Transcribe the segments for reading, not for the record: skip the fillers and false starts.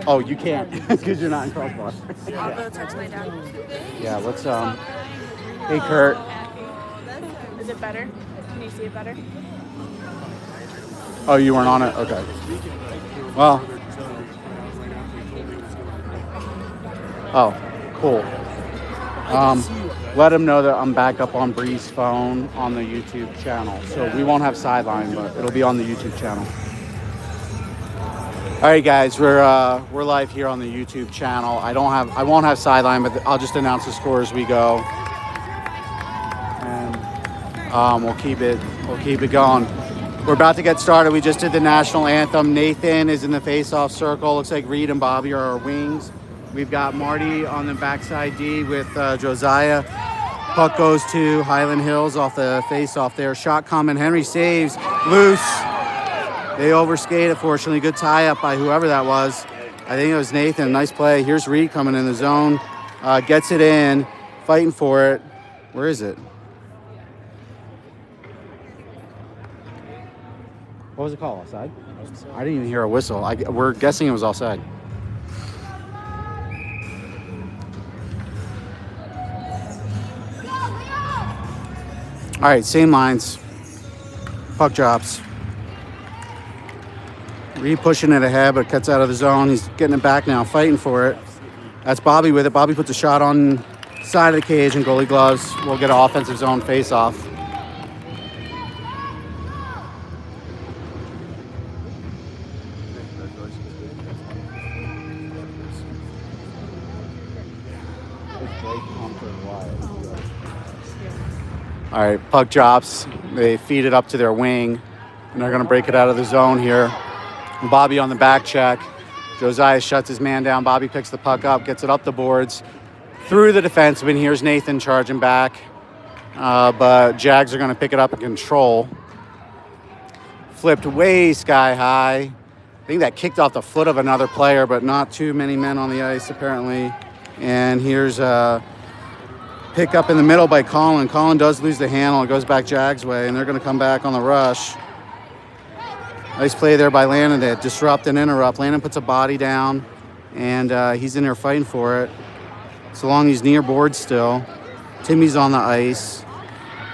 Oh, you can't because you're not in crossbar. I'll go text my dad. Yeah, let's Hey Kurt. Is it better? Can you see it better? Oh, you weren't on it? Okay. Well. Oh, cool. Let him know that I'm back up on Bree's phone on the YouTube channel. So we won't have sideline, but it'll be on the YouTube channel. All right, guys, we're live here on the YouTube channel. I won't have sideline, but I'll just announce the score as we go, and we'll keep it going. We're about to get started. We just did the national anthem. Nathan is in the face-off circle. Looks like Reed and Bobby are our wings. We've got Marty on the backside D with Josiah. Puck goes to Hyland Hills off the face-off there. Shot coming. Henry saves. Loose. They overskate it, fortunately. Good tie-up by whoever that was. I think it was Nathan. Nice play. Here's Reed coming in the zone. Gets it in. Fighting for it. Where is it? What was it called? Offside? I didn't even hear a whistle. We're guessing it was offside. All right, same lines. Puck drops. Reed pushing it ahead, but cuts out of the zone. He's getting it back now, fighting for it. That's Bobby with it. Bobby puts a shot on side of the cage and goalie gloves. We'll get an offensive zone face-off. All right, puck drops. They feed it up to their wing, and they're going to break it out of the zone here. Bobby on the back check. Josiah shuts his man down. Bobby picks the puck up, gets it up the boards, through the defenseman. Here's Nathan charging back, but Jags are going to pick it up and control. Flipped way sky high. I think that kicked off the foot of another player, but not too many men on the ice apparently. And here's pick up in the middle by Colin. Colin does lose the handle. It goes back Jags' way, and they're going to come back on the rush. Nice play there by Landon to disrupt and interrupt. Landon puts a body down, and he's in there fighting for it. So long he's near board still. Timmy's on the ice.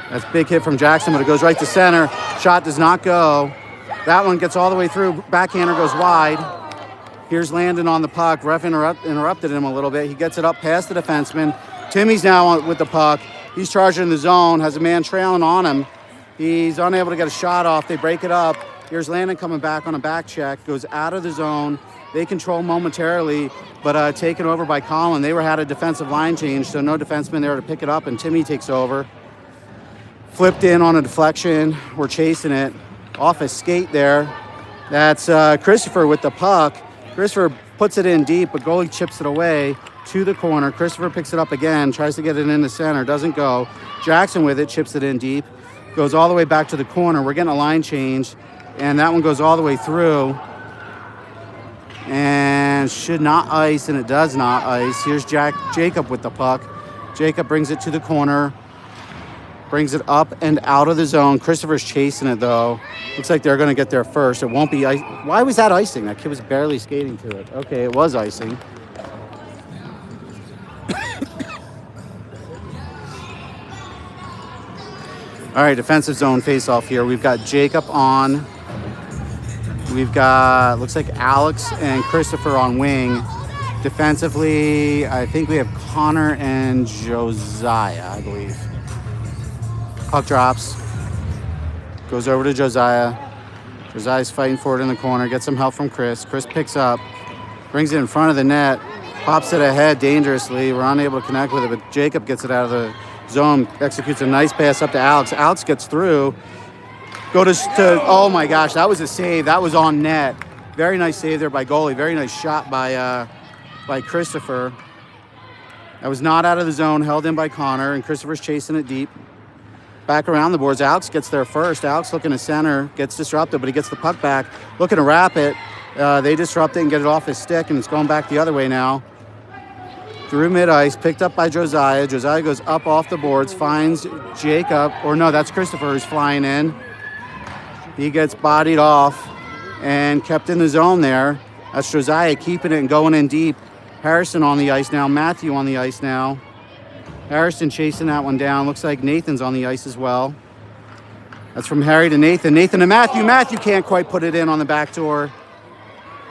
That's a big hit from Jackson, but it goes right to center. Shot does not go. That one gets all the way through. Backhander goes wide. Here's Landon on the puck. Ref interrupted him a little bit. He gets it up past the defenseman. Timmy's now with the puck. He's charging the zone, has a man trailing on him. He's unable to get a shot off. They break it up. Here's Landon coming back on a back check, goes out of the zone. They control momentarily, but taken over by Colin. They had a defensive line change, so no defenseman there to pick it up, and Timmy takes over. Flipped in on a deflection. We're chasing it. Off a skate there. That's Christopher with the puck. Christopher puts it in deep, but goalie chips it away to the corner. Christopher picks it up again, tries to get it in the center, doesn't go. Jackson with it, chips it in deep, goes all the way back to the corner. We're getting a line change, and that one goes all the way through and should not ice, and it does not ice. Here's Jacob with the puck. Jacob brings it to the corner, brings it up and out of the zone. Christopher's chasing it, though. Looks like they're going to get there first. It won't be ice. Why was that icing? That kid was barely skating to it. Okay, it was icing. All right, defensive zone face-off here. We've got Jacob on. We've got, looks like Alex and Christopher on wing. Defensively, I think we have Connor and Josiah, I believe. Puck drops. Goes over to Josiah. Josiah's fighting for it in the corner. Gets some help from Chris. Chris picks up. Brings it in front of the net. Pops it ahead dangerously. We're unable to connect with it, but Jacob gets it out of the zone. Executes a nice pass up to Alex. Alex gets through. Oh my gosh, that was a save. That was on net. Very nice save there by goalie. Very nice shot by Christopher. That was not out of the zone. Held in by Connor, and Christopher's chasing it deep. Back around the boards. Alex gets there first. Alex looking to center. Gets disrupted, but he gets the puck back. Looking to wrap it. They disrupt it and get it off his stick, and it's going back the other way now. Through mid-ice, picked up by Josiah. Josiah goes up off the boards, finds Jacob. Or no, that's Christopher who's flying in. He gets bodied off and kept in the zone there. That's Josiah keeping it and going in deep. Harrison on the ice now. Matthew on the ice now. Harrison chasing that one down. Looks like Nathan's on the ice as well. That's from Harry to Nathan. Nathan to Matthew. Matthew can't quite put it in on the back door.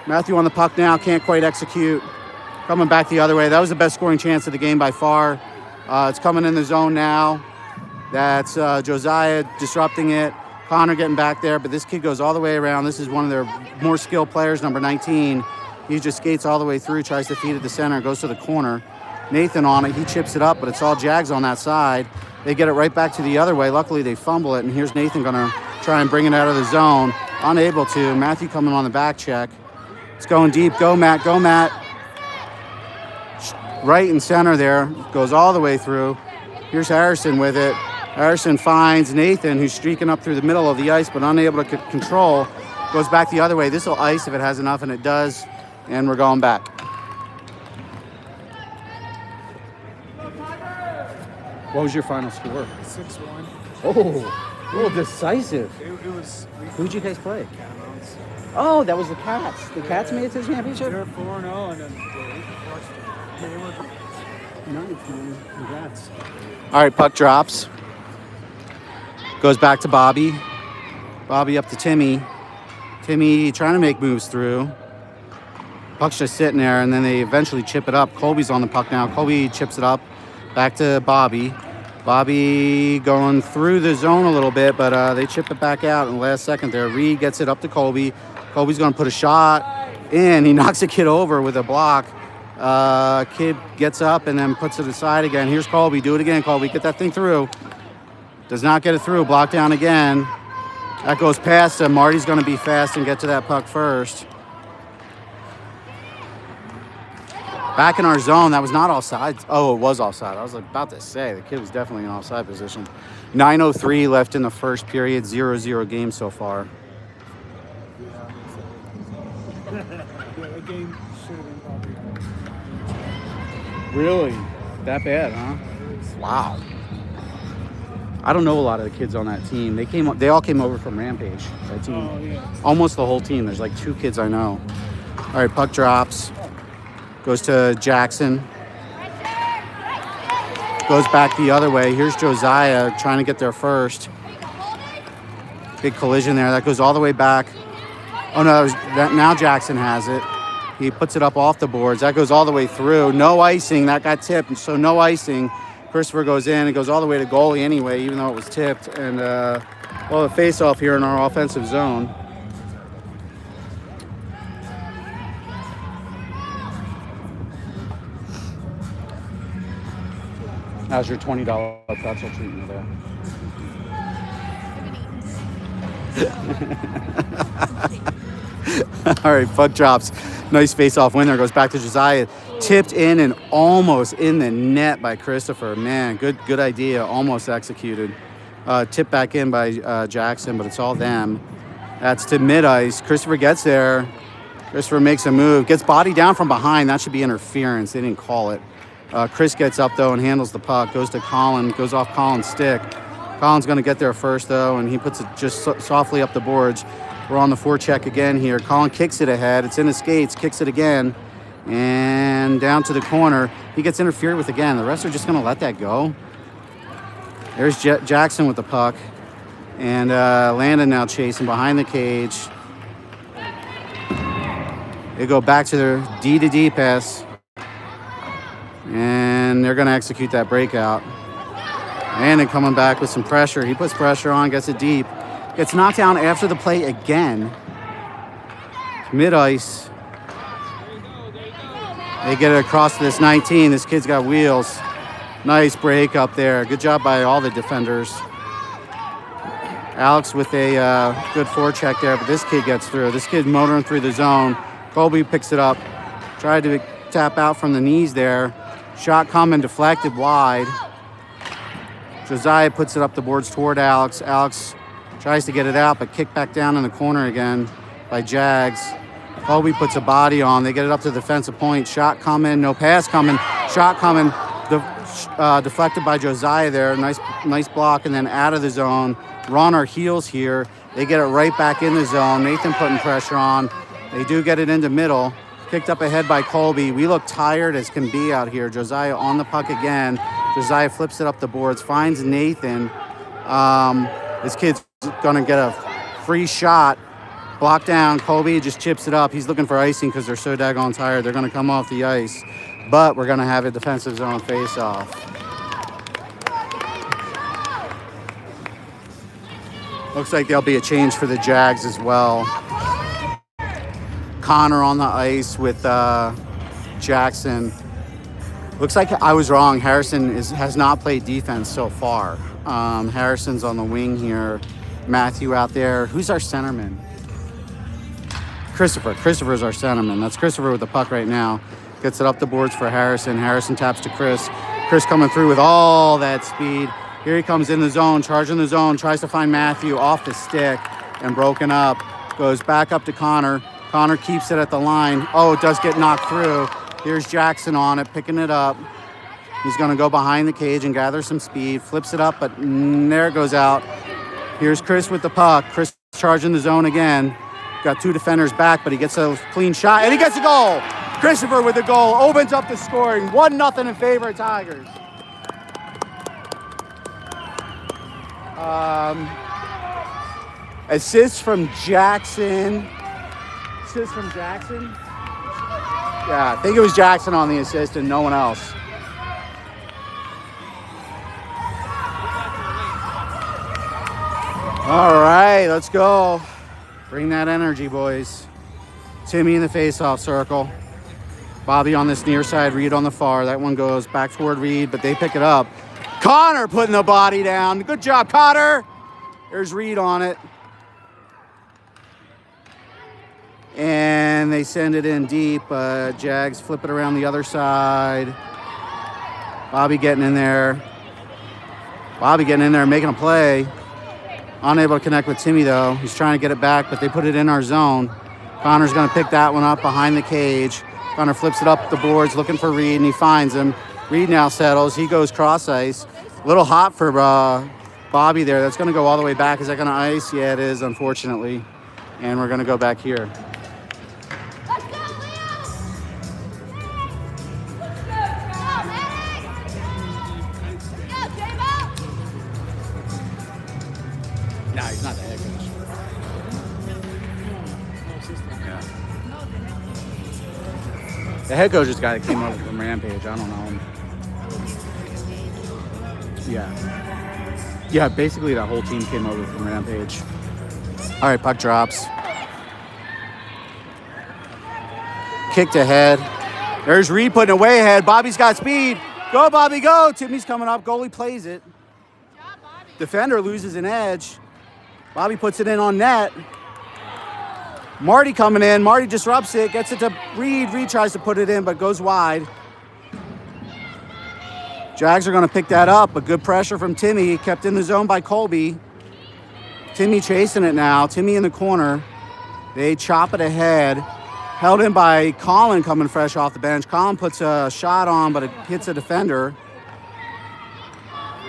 Matthew on the puck now. Can't quite execute. Coming back the other way. That was the best scoring chance of the game by far. It's coming in the zone now. That's Josiah disrupting it. Connor getting back there, but this kid goes all the way around. This is one of their more skilled players, number 19. He just skates all the way through, tries to feed it to center, goes to the corner. Nathan on it, he chips it up, but it's all Jags on that side. They get it right back to the other way. Luckily, they fumble it, and here's Nathan gonna try and bring it out of the zone. Unable to. Matthew coming on the back check. It's going deep. Go, Matt. Go, Matt. Right in center there. Goes all the way through. Here's Harrison with it. Harrison finds Nathan, who's streaking up through the middle of the ice, but unable to control. Goes back the other way. This will ice if it has enough, and it does. And we're going back. What was your final score? 6-1. Oh, a little decisive. It was. Who'd you guys play? Catamounts. Oh, that was the Cats. The Cats made it to the championship? They're 4-0, and then they were. Nice, man. Congrats. All right, puck drops. Goes back to Bobby. Bobby up to Timmy. Timmy trying to make moves through. Puck's just sitting there, and then they eventually chip it up. Colby's on the puck now. Colby chips it up. Back to Bobby. Bobby going through the zone a little bit, but they chip it back out in the last second there. Reed gets it up to Colby. Colby's going to put a shot in. He knocks a kid over with a block. Kid gets up and then puts it aside again. Here's Colby. Do it again, Colby. Get that thing through. Does not get it through. Blocked down again. That goes past him. Marty's going to be fast and get to that puck first. Back in our zone, that was not offside. Oh, it was offside. I was about to say, the kid was definitely in offside position. 9:03 left in the first period, 0-0 game so far. Yeah, that game should have been probably. Really? That bad, huh? Wow. I don't know a lot of the kids on that team. They all came over from Rampage, that team. Oh, yeah. Almost the whole team. There's like 2 kids I know. All right, puck drops. Goes to Jackson. Goes back the other way. Here's Josiah trying to get there first. Big collision there. That goes all the way back. Oh, no, now Jackson has it. He puts it up off the boards. That goes all the way through. No icing. That got tipped, so no icing. Christopher goes in. It goes all the way to goalie anyway, even though it was tipped. And, well, a face-off here in our offensive zone. How's your $20 pretzel treating you there? All right, puck drops. Nice face-off win there. Goes back to Josiah. Tipped in and almost in the net by Christopher. Man, good idea. Almost executed. Tipped back in by Jackson, but it's all them. That's to mid-ice. Christopher gets there. Christopher makes a move. Gets body down from behind. That should be interference. They didn't call it. Chris gets up, though, and handles the puck. Goes to Colin. Goes off Colin's stick. Colin's going to get there first, though, and he puts it just softly up the boards. We're on the forecheck again here. Colin kicks it ahead. It's in his skates. Kicks it again. And down to the corner. He gets interfered with again. The refs are just going to let that go. There's Jackson with the puck. And Landon now chasing behind the cage. They go back to their D-to-D pass. And they're going to execute that breakout. Landon coming back with some pressure. He puts pressure on, gets it deep. Gets knocked down after the play again. Mid-ice. They get it across to this 19. This kid's got wheels. Nice break up there. Good job by all the defenders. Alex with a good forecheck there, but this kid gets through. This kid motoring through the zone. Colby picks it up. Tried to tap out from the knees there. Shot coming, deflected wide. Josiah puts it up the boards toward Alex. Alex tries to get it out, but kicked back down in the corner again by Jags. Colby puts a body on. They get it up to the defensive point. Shot coming, no pass coming. Shot coming, deflected by Josiah there. Nice block, and then out of the zone. We're on our heels here. They get it right back in the zone. Nathan putting pressure on. They do get it into middle. Picked up ahead by Colby. We look tired as can be out here. Josiah on the puck again. Josiah flips it up the boards, finds Nathan. This kid's going to get a free shot. Blocked down. Colby just chips it up. He's looking for icing because they're so daggone tired. They're going to come off the ice. But we're going to have a defensive zone face-off. Looks like there'll be a change for the Jags as well. Connor on the ice with Jackson. Looks like I was wrong. Harrison has not played defense so far. Harrison's on the wing here. Matthew out there. Who's our centerman? Christopher. Christopher's our centerman. That's Christopher with the puck right now. Gets it up the boards for Harrison. Harrison taps to Chris. Chris coming through with all that speed. Here he comes in the zone, charging the zone, tries to find Matthew off the stick and broken up. Goes back up to Connor. Connor keeps it at the line. Oh, it does get knocked through. Here's Jackson on it, picking it up. He's going to go behind the cage and gather some speed. Flips it up, but there it goes out. Here's Chris with the puck. Chris charging the zone again. Got two defenders back, but he gets a clean shot, and he gets a goal. Christopher with the goal opens up the scoring. 1-0 in favor of Tigers. Assist from Jackson. Assist from Jackson? Yeah, I think it was Jackson on the assist and no one else. All right, let's go. Bring that energy, boys. Timmy in the face-off circle. Bobby on this near side, Reed on the far. That one goes back toward Reed, but they pick it up. Connor putting the body down. Good job, Connor. There's Reed on it. And they send it in deep. Jags flip it around the other side. Bobby getting in there. Bobby getting in there, making a play. Unable to connect with Timmy, though. He's trying to get it back, but they put it in our zone. Connor's going to pick that one up behind the cage. Connor flips it up the boards, looking for Reed, and he finds him. Reed now settles. He goes cross ice. A little hot for Bobby there. That's going to go all the way back. Is that going to ice? Yeah, it is, unfortunately. And we're going to go back here. No, he's not the head coach. Yeah. The head coach is the guy that came over from Rampage. I don't know him. Yeah, basically that whole team came over from Rampage. All right, puck drops. Kicked ahead. There's Reed putting away ahead. Bobby's got speed. Go, Bobby, go. Timmy's coming up. Goalie plays it. Defender loses an edge. Bobby puts it in on net. Marty coming in. Marty disrupts it. Gets it to Reed. Reed tries to put it in, but goes wide. Jags are going to pick that up, but good pressure from Timmy. Kept in the zone by Colby. Timmy chasing it now. Timmy in the corner. They chop it ahead. Held in by Colin coming fresh off the bench. Colin puts a shot on, but it hits a defender.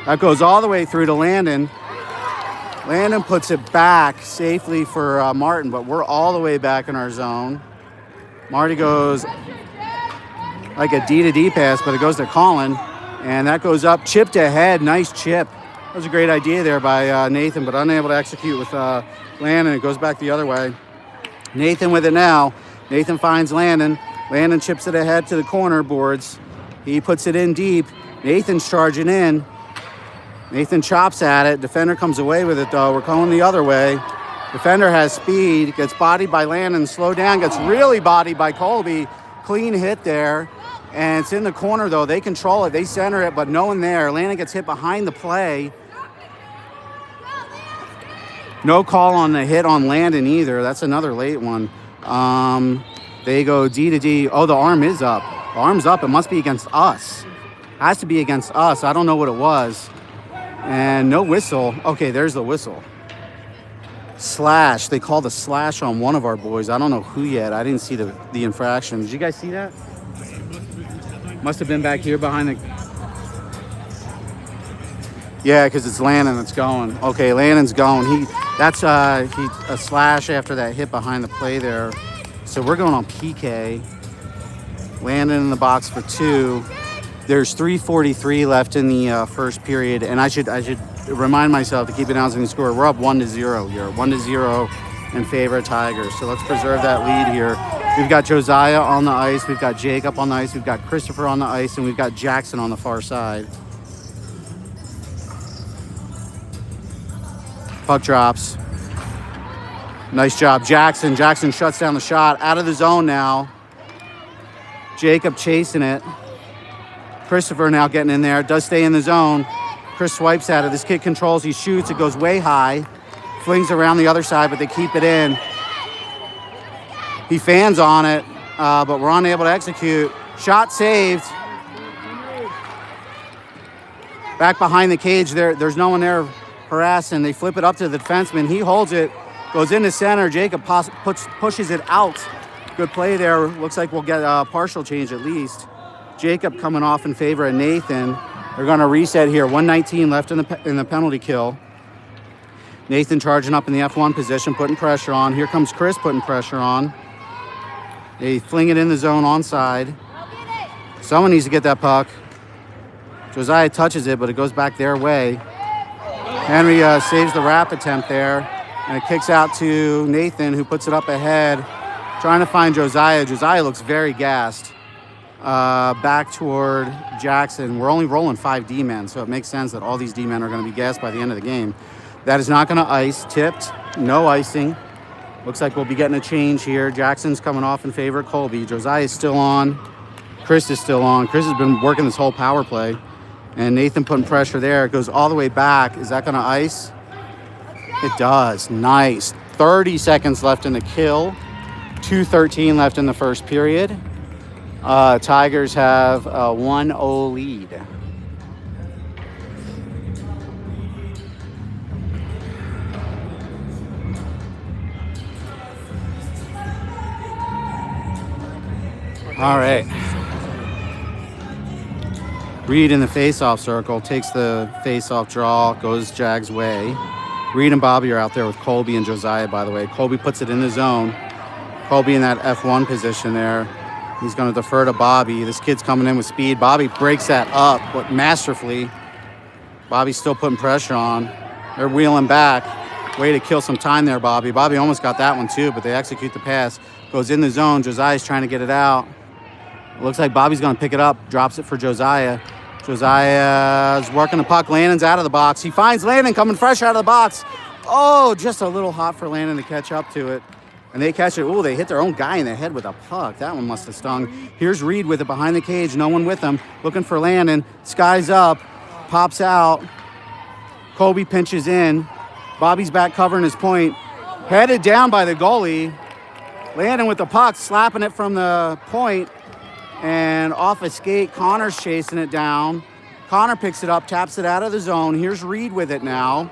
That goes all the way through to Landon. Landon puts it back safely for Martin, but we're all the way back in our zone. Marty goes like a D-to-D pass, but it goes to Colin. And that goes up, chipped ahead, nice chip. That was a great idea there by Nathan, but unable to execute with Landon. It goes back the other way. Nathan with it now. Nathan finds Landon. Landon chips it ahead to the corner boards. He puts it in deep. Nathan's charging in. Nathan chops at it. Defender comes away with it, though. We're going the other way. Defender has speed, gets bodied by Landon, slowed down, gets really bodied by Colby. Clean hit there. And it's in the corner, though. They control it. They center it, but no one there. Landon gets hit behind the play. No call on the hit on Landon either. That's another late one. They go D to D. Oh, the arm is up. The arm's up. It must be against us. Has to be against us. I don't know what it was. And no whistle. Okay, there's the whistle. Slash. They called a slash on one of our boys. I don't know who yet. I didn't see the infraction. Did you guys see that? Must have been back here behind the... Yeah, because it's Landon that's going. Okay, Landon's going. That's a slash after that hit behind the play there. So we're going on PK. Landon in the box for 2. There's 3:43 left in the first period, and I should remind myself to keep announcing the score. We're up 1-0 here, 1-0 in favor of Tigers. So let's preserve that lead here. We've got Josiah on the ice, we've got Jacob on the ice, we've got Christopher on the ice, and we've got Jackson on the far side. Puck drops. Nice job, Jackson. Jackson shuts down the shot. Out of the zone now. Jacob chasing it. Christopher now getting in there. Does stay in the zone. Chris swipes at it. This kid controls. He shoots. It goes way high. Flings around the other side, but they keep it in. He fans on it, but we're unable to execute. Shot saved. Back behind the cage. There's no one there harassing. They flip it up to the defenseman. He holds it. Goes into center. Jacob pushes it out. Good play there. Looks like we'll get a partial change at least. Jacob coming off in favor of Nathan. They're going to reset here. 1:19 left in the penalty kill. Nathan charging up in the F1 position, putting pressure on. Here comes Chris putting pressure on. They fling it in the zone onside. Someone needs to get that puck. Josiah touches it, but it goes back their way. Henry saves the wrap attempt there, and it kicks out to Nathan, who puts it up ahead. Trying to find Josiah. Josiah looks very gassed. Back toward Jackson. We're only rolling 5 D-men, so it makes sense that all these D-men are going to be gassed by the end of the game. That is not going to ice. Tipped. No icing. Looks like we'll be getting a change here. Jackson's coming off in favor of Colby. Josiah is still on. Chris is still on. Chris has been working this whole power play. And Nathan putting pressure there. It goes all the way back. Is that going to ice? It does. Nice. 30 seconds left in the kill. 2:13 left in the first period. Tigers have a 1-0 lead. All right. Reed in the face-off circle, takes the face-off draw, goes Jag's way. Reed and Bobby are out there with Colby and Josiah, by the way. Colby puts it in the zone. Colby in that F1 position there. He's going to defer to Bobby. This kid's coming in with speed. Bobby breaks that up, but masterfully. Bobby's still putting pressure on. They're wheeling back. Way to kill some time there, Bobby. Bobby almost got that one too, but they execute the pass. Goes in the zone. Josiah's trying to get it out. Looks like Bobby's going to pick it up. Drops it for Josiah. Josiah's working the puck. Landon's out of the box. He finds Landon coming fresh out of the box. Oh, just a little hot for Landon to catch up to it. And they catch it. Ooh, they hit their own guy in the head with a puck. That one must have stung. Here's Reed with it behind the cage. No one with him. Looking for Landon. Sky's up. Pops out. Colby pinches in. Bobby's back covering his point. Headed down by the goalie. Landon with the puck. Slapping it from the point. And off a skate. Connor's chasing it down. Connor picks it up. Taps it out of the zone. Here's Reed with it now.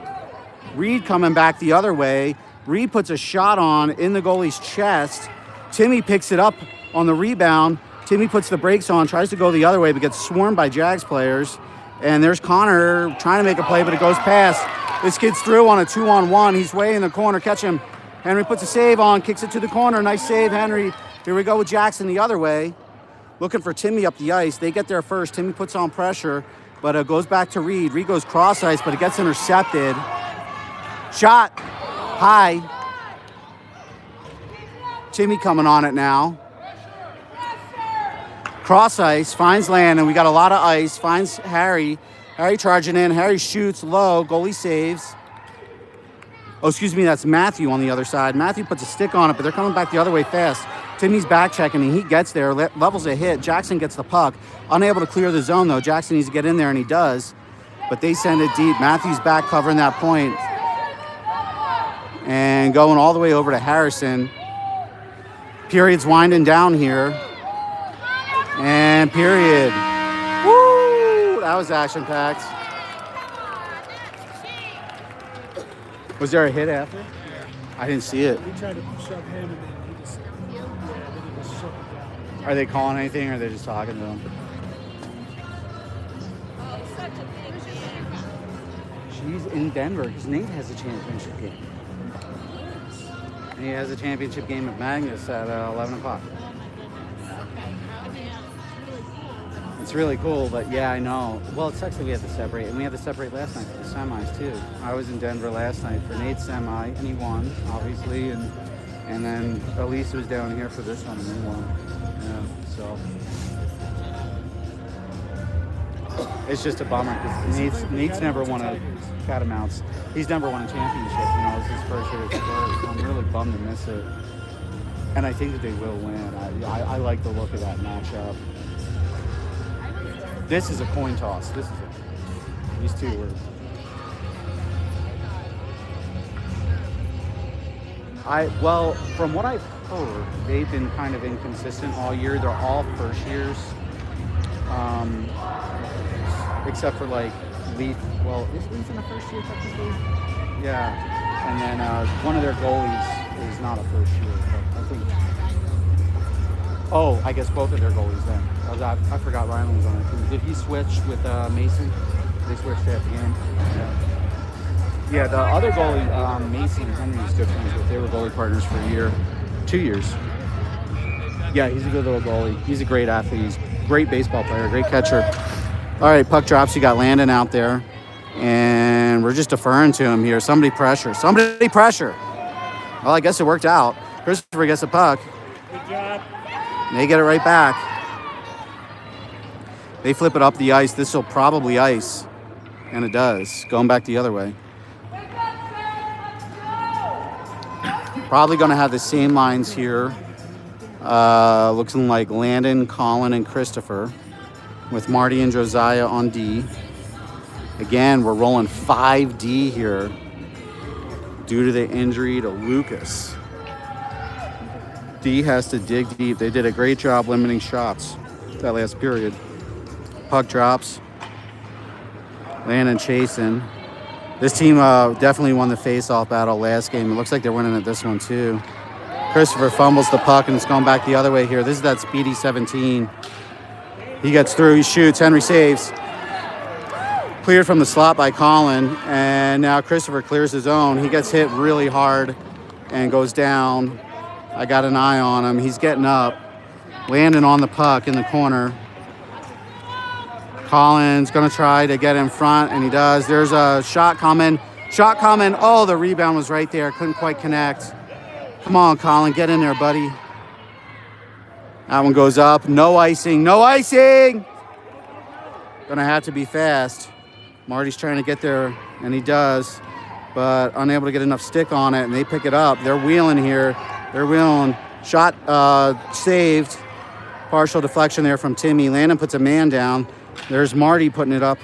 Reed coming back the other way. Reed puts a shot on in the goalie's chest. Timmy picks it up on the rebound. Timmy puts the brakes on, tries to go the other way, but gets swarmed by Jags players. And there's Connor trying to make a play, but it goes past. This kid's through on a 2-on-1. He's way in the corner. Catch him. Henry puts a save on, kicks it to the corner. Nice save, Henry. Here we go with Jackson the other way. Looking for Timmy up the ice. They get there first. Timmy puts on pressure, but it goes back to Reed. Reed goes cross ice, but it gets intercepted. Shot. High. Timmy coming on it now. Cross ice, finds Landon. We got a lot of ice. Finds Harry. Harry charging in. Harry shoots low. Goalie saves. Oh, excuse me, that's Matthew on the other side. Matthew puts a stick on it, but they're coming back the other way fast. Timmy's back checking, and he gets there. Levels a hit. Jackson gets the puck. Unable to clear the zone, though. Jackson needs to get in there, and he does. But they send it deep. Matthew's back covering that point. And going all the way over to Harrison. Period's winding down here. And period. Woo! That was action-packed. Was there a hit after? Yeah. I didn't see it. He tried to shove him, and then he just, then he just shoved him down. Are they calling anything, or are they just talking to him? She's in Denver because Nate has a championship game. He has a championship game at Magnus at 11 o'clock. It's really cool, but yeah, I know. Well, it sucks that we had to separate, and we had to separate last night for the semis too. I was in Denver last night for Nate's semi, and he won, obviously, and then Elise was down here for this one, and he won. Yeah, so it's just a bummer because Nate's never won a Catamounts. He's never won a championship. You know, it's his first year at Spurs. So I'm really bummed to miss it, and I think that they will win. I like the look of that matchup. This is a coin toss. These two were. Well, from what I've heard, they've been kind of inconsistent all year. They're all first years, except for like Leaf. Well, is Leaf in the first year technically? Yeah, and then one of their goalies is not a first year, but I think. Oh, I guess both of their goalies then. I forgot Ryland was on it too. Did he switch with Mason? They switched at the end. Yeah, the other goalie, Mason and Henry is good friends with. They were goalie partners for a year, 2 years. Yeah, he's a good little goalie. He's a great athlete. He's a great baseball player, great catcher. All right, puck drops. You got Landon out there, and we're just deferring to him here. Somebody pressure. Well, I guess it worked out. Christopher gets the puck. Good job. And they get it right back. They flip it up the ice. This will probably ice. And it does. Going back the other way. Probably going to have the same lines here. Looking like Landon, Colin, and Christopher. With Marty and Josiah on D. Again, we're rolling 5D here. Due to the injury to Lucas. D has to dig deep. They did a great job limiting shots that last period. Puck drops. Landon chasing. This team definitely won the face-off battle last game. It looks like they're winning at this one too. Christopher fumbles the puck and it's going back the other way here. This is that speedy 17. He gets through. He shoots. Henry saves. Cleared from the slot by Colin. And now Christopher clears his own. He gets hit really hard and goes down. I got an eye on him. He's getting up. Landon on the puck in the corner. Colin's going to try to get in front, and he does. There's a shot coming. Oh, the rebound was right there. Couldn't quite connect. Come on, Colin. Get in there, buddy. That one goes up. No icing. Going to have to be fast. Marty's trying to get there, and he does, but unable to get enough stick on it, and they pick it up. They're wheeling here. Shot saved. Partial deflection there from Timmy. Landon puts a man down. There's Marty putting it up,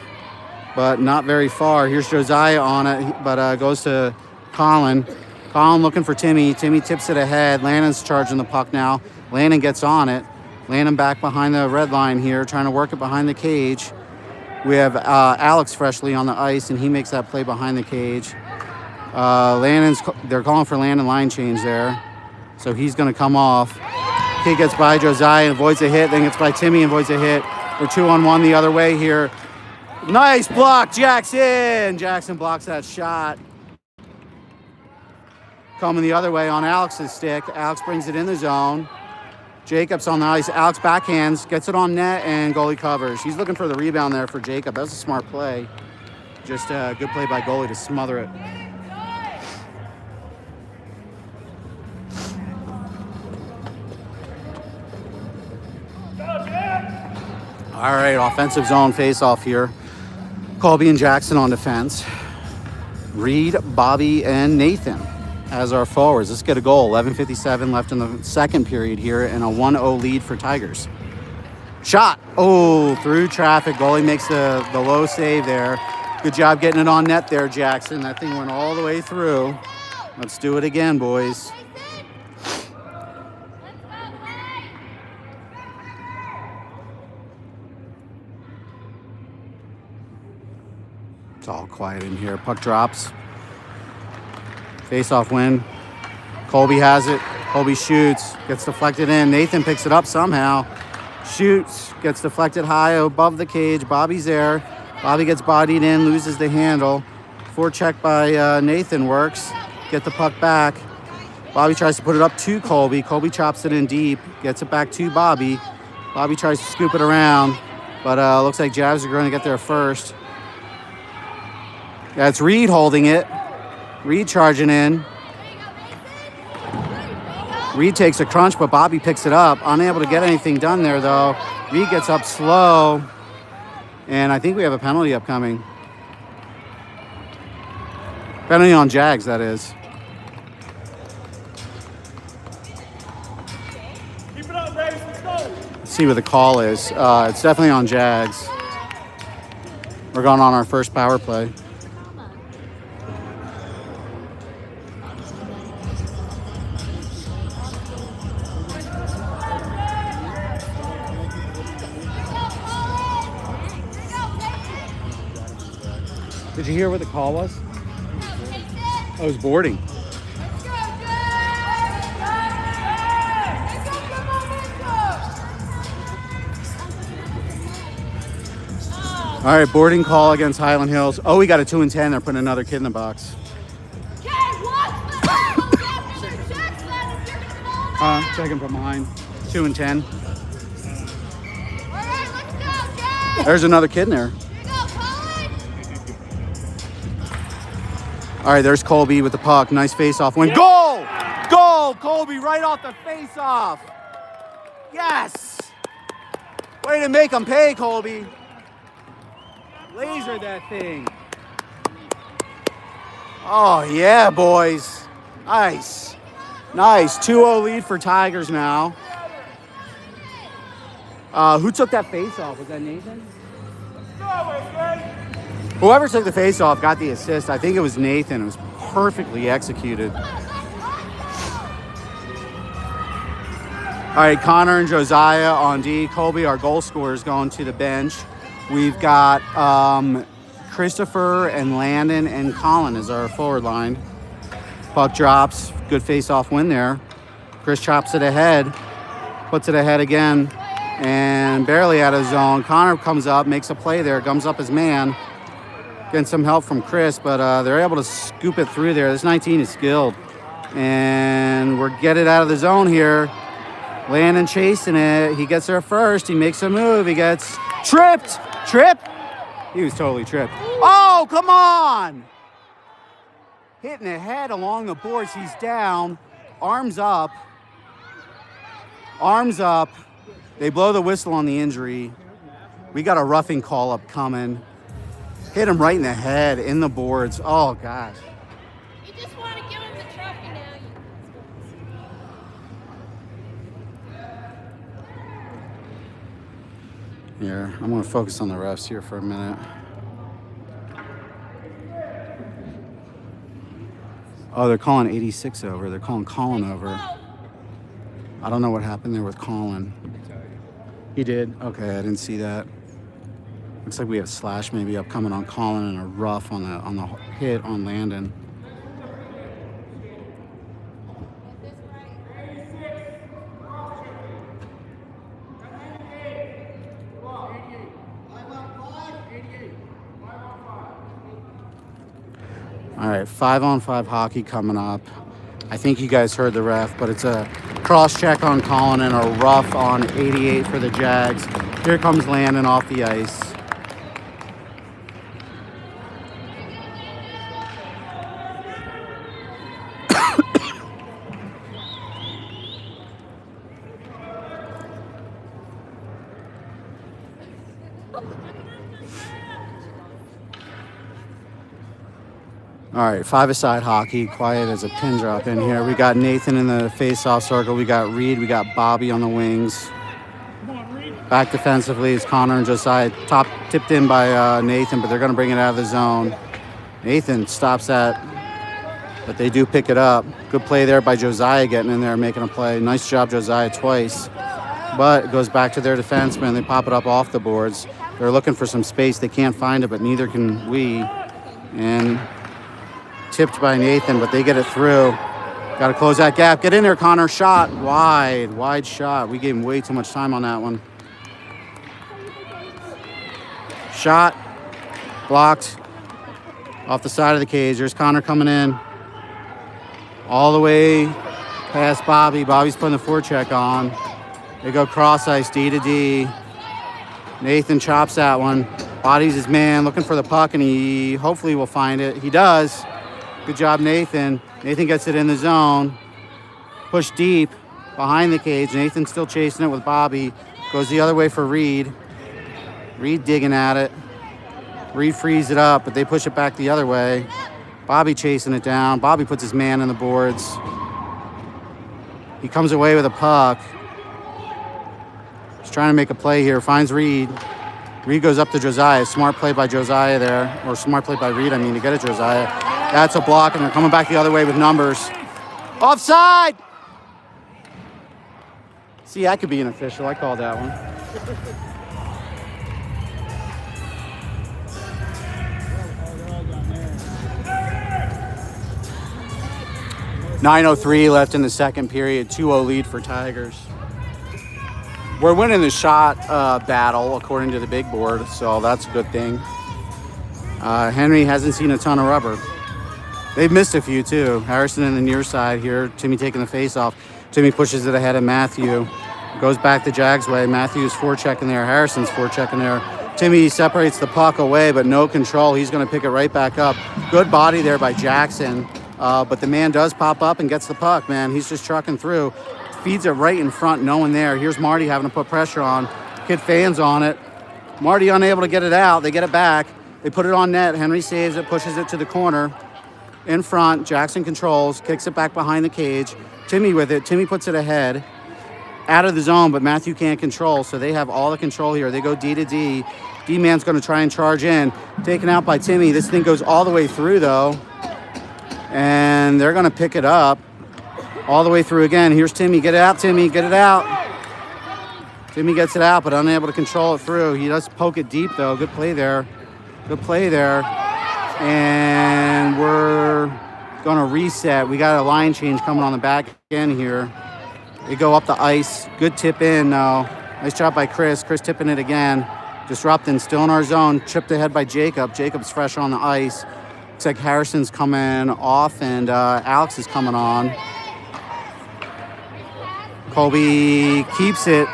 but not very far. Here's Josiah on it, but goes to Colin. Colin looking for Timmy. Timmy tips it ahead. Landon's charging the puck now. Landon gets on it. Landon back behind the red line here, trying to work it behind the cage. We have Alex freshly on the ice, and he makes that play behind the cage. They're calling for Landon line change there. So he's going to come off. Kid gets by Josiah and avoids a hit. Then gets by Timmy and avoids a hit. We're 2-on-1 the other way here. Nice block, Jackson. Jackson blocks that shot. Coming the other way on Alex's stick. Alex brings it in the zone. Jacob's on the ice. Alex backhands, gets it on net, and goalie covers. He's looking for the rebound there for Jacob. That was a smart play. Just a good play by goalie to smother it. All right, offensive zone face-off here. Colby and Jackson on defense. Reed, Bobby, and Nathan as our forwards. Let's get a goal. 11:57 left in the second period here, and a 1-0 lead for Tigers. Shot. Oh, through traffic. Goalie makes the low save there. Good job getting it on net there, Jackson. That thing went all the way through. Let's do it again, boys. It's all quiet in here. Puck drops. Face-off win. Colby has it. Colby shoots. Gets deflected in. Nathan picks it up somehow. Shoots. Gets deflected high above the cage. Bobby's there. Bobby gets bodied in. Loses the handle. Forecheck by Nathan works. Get the puck back. Bobby tries to put it up to Colby. Colby chops it in deep, gets it back to Bobby. Bobby tries to scoop it around, but looks like Javs are going to get there first. Yeah, it's Reed holding it. Reed charging in. Reed takes a crunch, but Bobby picks it up. Unable to get anything done there, though. Reed gets up slow, and I think we have a penalty upcoming. Penalty on Jags, that is. Keep it up, Race. Let's go. Let's see what the call is. It's definitely on Jags. We're going on our first power play. Did you hear what the call was? Oh, it was boarding. All right, boarding call against Highland Hills. Oh, we got a 2 and 10. They're putting another kid in the box. Checking from behind. 2 and 10. There's another kid in there. All right, there's Colby with the puck. Nice face-off win. Goal! Goal! Colby right off the face-off. Yes! Way to make him pay, Colby. Laser that thing. Oh, yeah, boys. Nice. Nice. 2-0 lead for Tigers now. Who took that face-off? Was that Nathan? Whoever took the face-off got the assist. I think it was Nathan. It was perfectly executed. All right, Connor and Josiah on D. Colby, our goal scorers, going to the bench. We've got Christopher and Landon and Colin as our forward line. Puck drops. Good face-off win there. Chris chops it ahead. Puts it ahead again. And barely out of zone. Connor comes up, makes a play there. Gums up his man. Getting some help from Chris, but they're able to scoop it through there. This 19 is skilled. And we're getting it out of the zone here. Landon chasing it. He gets there first. He makes a move. He gets tripped. Trip? He was totally tripped. Oh, come on! Hitting the head along the boards. He's down. Arms up. Arms up. They blow the whistle on the injury. We got a roughing call up coming. Hit him right in the head, in the boards. Oh, gosh. You just want to give him the trophy now. Here, I'm going to focus on the refs here for a minute. Oh, they're calling 86 over. They're calling Colin over. I don't know what happened there with Colin. He did? Okay, I didn't see that. Looks like we have a slash maybe upcoming on Colin and a rough on the hit on Landon. All right, 5-on-5 hockey coming up. I think you guys heard the ref, but it's a cross check on Colin and a rough on 88 for the Jags. Here comes Landon off the ice. All right, 5-a-side hockey, quiet as a pin drop in here. We got Nathan in the face-off circle. We got Reed. We got Bobby on the wings. Back defensively is Connor and Josiah. Top tipped in by Nathan, but they're going to bring it out of the zone. Nathan stops that, but they do pick it up. Good play there by Josiah getting in there, making a play. Nice job, Josiah, twice. But it goes back to their defenseman. They pop it up off the boards. They're looking for some space. They can't find it, but neither can we. And tipped by Nathan, but they get it through. Got to close that gap. Get in there, Connor. Shot. Wide shot. We gave him way too much time on that one. Shot. Blocked. Off the side of the cage. There's Connor coming in. All the way Pass Bobby. Bobby's putting the forecheck on. They go cross ice, D to D. Nathan chops that one. Bodies his man, looking for the puck, and he hopefully will find it. He does. Good job, Nathan. Nathan gets it in the zone. Push deep behind the cage. Nathan's still chasing it with Bobby. Goes the other way for Reed. Reed digging at it. Reed frees it up, but they push it back the other way. Bobby chasing it down. Bobby puts his man in the boards. He comes away with a puck. He's trying to make a play here. Finds Reed. Reed goes up to Josiah. Smart play by Josiah there. Or smart play by Reed, to get it, Josiah. That's a block, and they're coming back the other way with numbers. Offside! See, I could be an official. I called that one. 9:03 left in the second period. 2-0 lead for Tigers. We're winning the shot battle according to the big board, so that's a good thing. Henry hasn't seen a ton of rubber. They've missed a few too. Harrison in the near side here. Timmy taking the face off. Timmy pushes it ahead of Matthew. Goes back the Jags way. Matthew's forechecking there. Harrison's forechecking there. Timmy separates the puck away, but no control. He's going to pick it right back up. Good body there by Jackson. But the man does pop up and gets the puck, man. He's just trucking through. Feeds it right in front, no one there. Here's Marty having to put pressure on. Kid fans on it. Marty unable to get it out. They get it back. They put it on net. Henry saves it, pushes it to the corner. In front, Jackson controls, kicks it back behind the cage. Timmy with it. Timmy puts it ahead. Out of the zone, but Matthew can't control, so they have all the control here. They go D to D. D-man's going to try and charge in. Taken out by Timmy. This thing goes all the way through, though. And they're going to pick it up all the way through again. Here's Timmy. Get it out, Timmy. Get it out. Timmy gets it out, but unable to control it through. He does poke it deep, though. Good play there. Good play there. And we're going to reset. We got a line change coming on the back end here. They go up the ice. Good tip in, though. Nice job by Chris. Chris tipping it again. Disrupting, still in our zone. Tripped ahead by Jacob. Jacob's fresh on the ice. Looks like Harrison's coming off and Alex is coming on. Colby keeps it.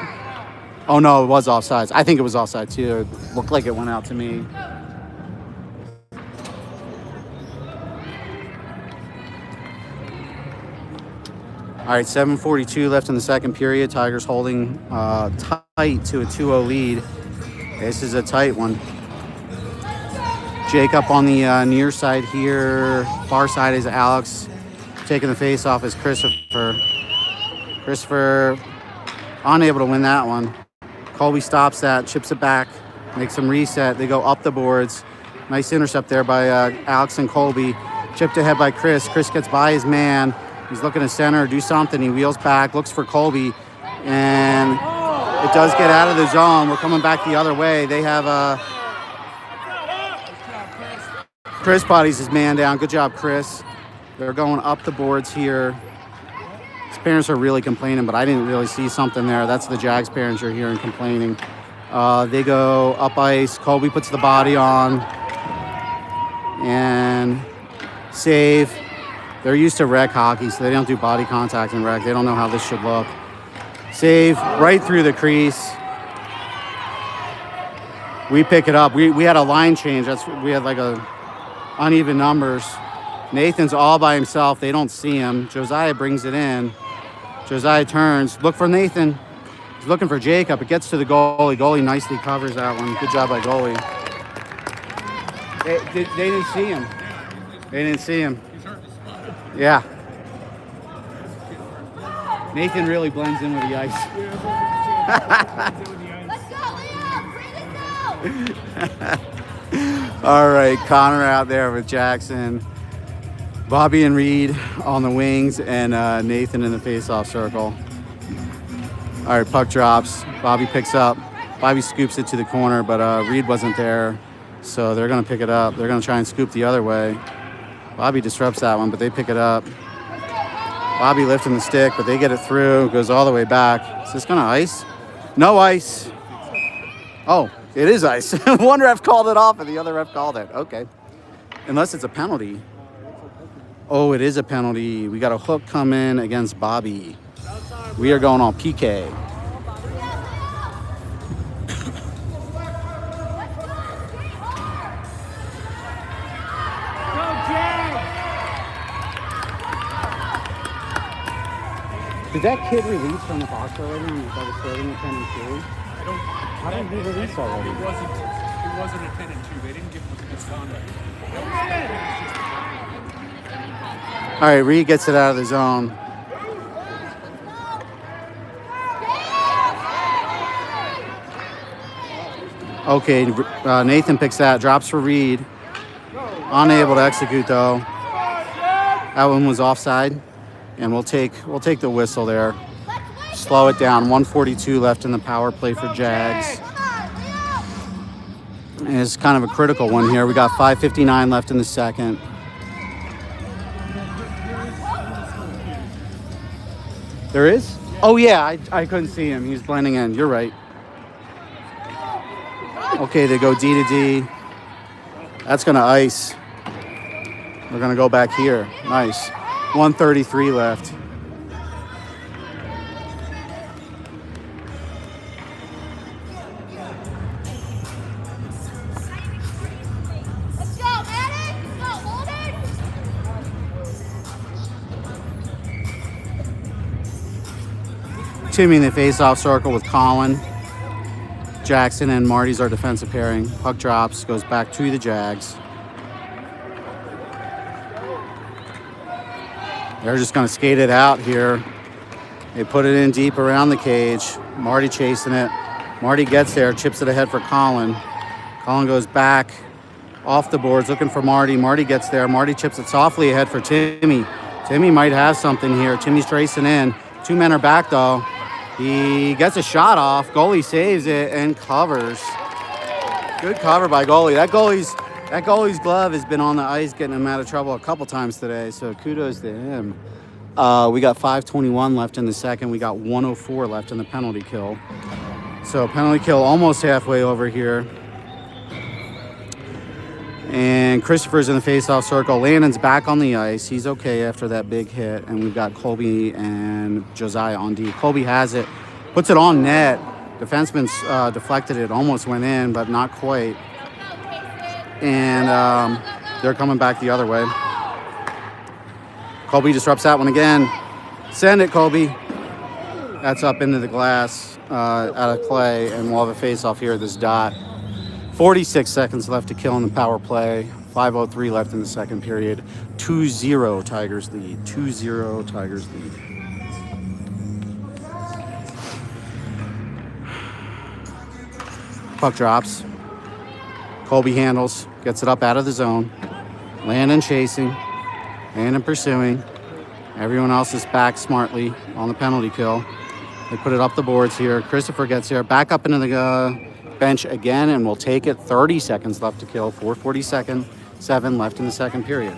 Oh, no, it was offsides. I think it was offside, too. It looked like it went out to me. All right, 7:42 left in the second period. Tigers holding tight to a 2-0 lead. This is a tight one. Jacob on the near side here. Far side is Alex. Taking the face off is Christopher. Christopher unable to win that one. Colby stops that, chips it back, makes them reset. They go up the boards. Nice intercept there by Alex and Colby. Chipped ahead by Chris. Chris gets by his man. He's looking to center, do something. He wheels back, looks for Colby, and it does get out of the zone. We're coming back the other way. They have Chris bodies his man down. Good job, Chris. They're going up the boards here. His parents are really complaining, but I didn't really see something there. That's the Jags parents you're hearing complaining. They go up ice. Colby puts the body on and save. They're used to rec hockey, so they don't do body contact in rec. They don't know how this should look. Save right through the crease. We pick it up. We had a line change. We had like a uneven numbers. Nathan's all by himself. They don't see him. Josiah brings it in. Josiah turns. Look for Nathan. He's looking for Jacob. It gets to the goalie. Goalie nicely covers that one. Good job by goalie. They didn't see him. They didn't see him. Yeah. Nathan really blends in with the ice. Let's go, Leo! Bring us out! All right, Connor out there with Jackson. Bobby and Reed on the wings, and Nathan in the face-off circle. All right, puck drops. Bobby picks up. Bobby scoops it to the corner, but Reed wasn't there, so they're going to pick it up. They're going to try and scoop the other way. Bobby disrupts that one, but they pick it up. Bobby lifting the stick, but they get it through. Goes all the way back. Is this going to ice? No ice. Oh, it is ice. One ref called it off, and the other ref called it. Okay. Unless it's a penalty. Oh, it is a penalty. We got a hook come in against Bobby. We are going on PK. Did that kid release from the box already that was serving the 10 and 2? How did he release already? It wasn't a 10 and 2. They didn't give him a misconduct. All right, Reed gets it out of the zone. Okay, Nathan picks that, drops for Reed. Unable to execute though. That one was offside, and we'll take the whistle there. Slow it down. 1:42 left in the power play for Jags. And it's kind of a critical one here. We got 5:59 left in the second. There is? Oh yeah, I couldn't see him. He's blending in. You're right. Okay, they go D to D. That's gonna ice. We're gonna go back here. Nice. 1:33 left. Let's go, Maddie! Let's go, hold it! Timmy in the face-off circle with Colin. Jackson and Marty's our defensive pairing. Puck drops, goes back to the Jags. They're just going to skate it out here. They put it in deep around the cage. Marty chasing it. Marty gets there, chips it ahead for Colin. Colin goes back off the boards looking for Marty. Marty gets there. Marty chips it softly ahead for Timmy. Timmy might have something here. Timmy's tracing in. Two men are back though. He gets a shot off. Goalie saves it and covers. Good cover by goalie. That goalie's glove has been on the ice getting him out of trouble a couple times today, so kudos to him. We got 5:21 left in the second. We got 1:04 left in the penalty kill. So penalty kill almost halfway over here. And Christopher's in the face-off circle. Landon's back on the ice. He's okay after that big hit. And we've got Colby and Josiah on D. Colby has it, puts it on net. Defenseman deflected it, almost went in, but not quite. And they're coming back the other way. Colby disrupts that one again. Send it, Colby. That's up into the glass, out of play, and we'll have a face-off here at this dot. 46 seconds left to kill in the power play. 5:03 left in the second period. 2-0 Tigers lead. 2-0 Tigers lead. Puck drops. Colby handles. Gets it up out of the zone. Landon chasing. Landon pursuing. Everyone else is back smartly on the penalty kill. They put it up the boards here. Christopher gets here. Back up into the bench again, and we'll take it. 30 seconds left to kill. 4:47 left in the second period.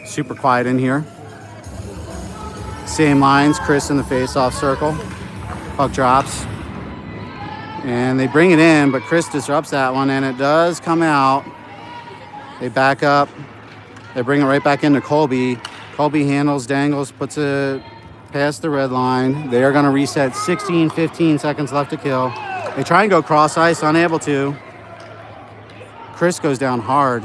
Super quiet in here. Same lines. Chris in the face-off circle. Puck drops. And they bring it in, but Chris disrupts that one, and it does come out. They back up. They bring it right back into Colby. Colby handles, dangles, puts it past the red line. They are going to reset. 15 seconds left to kill. They try and go cross ice, unable to. Chris goes down hard.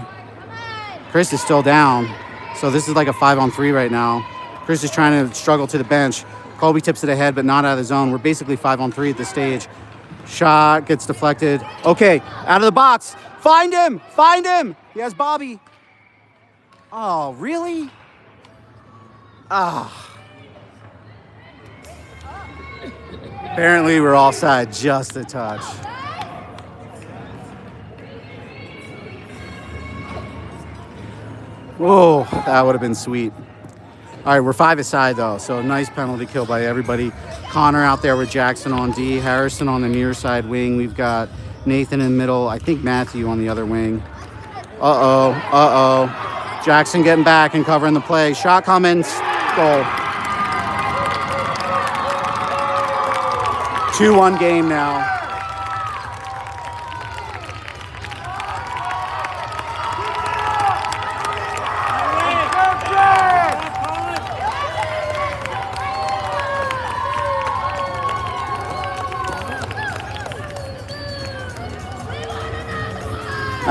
Chris is still down. So this is like a 5-on-3 right now. Chris is trying to struggle to the bench. Colby tips it ahead, but not out of the zone. We're basically 5-on-3 at this stage. Shot gets deflected. Okay, out of the box. Find him! Find him! He has Bobby. Oh, really? Ah. Apparently we're offside just a touch. Whoa, that would have been sweet. All right, we're 5 aside though, so nice penalty kill by everybody. Connor out there with Jackson on D, Harrison on the near side wing. We've got Nathan in the middle. I think Matthew on the other wing. Uh-oh. Jackson getting back and covering the play. Shot coming, goal. 2-1 game now.